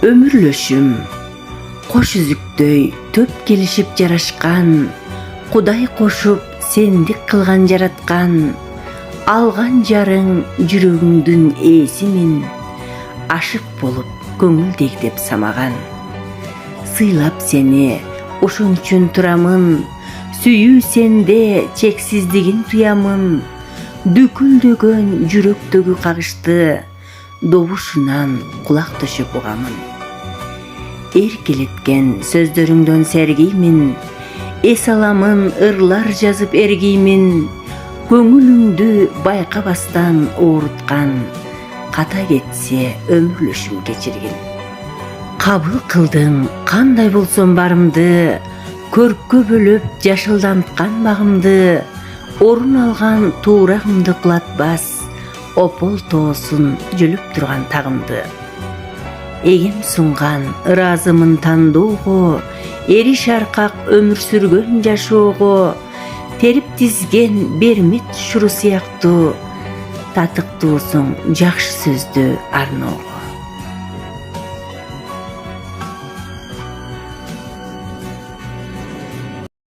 Өмүрлөшүм кош үзүктөй төп келишип жарашкан, Кудай кошуп сендик кылган жараткан. Алган жарың жүрөгүңдүн ээсимин, ашык болуп көңүлдегдеп самаган. Сыйлап сени ошон үчүн турамын, сүйүү сенде чексиздигин туямын. Дүкүлдөгөн жүрөктөгү кагышты, добушунан кулак төшөп угамын. Эркелеткен сөздөрүңдөн сергиймин, эс аламын ырлар жазып эргиймин. Көңүлүңдү байкабастан ооруткан, ката кетсе өмүрлөшүм кечиргин. Кабыл кылдың кандай болсом барымды, көрккө бөлөп жашылданткан багымды. Орун алган туурагымды кулатпас, опол тоосун жөлүп турган тагымды. Эгем сунган ыраазымын тандоого, эри шаркак өмүр сүргөн жашоого. Терип тизген бермет шуру сыяктуу, татыктуусуң жакшы сөздү арноого.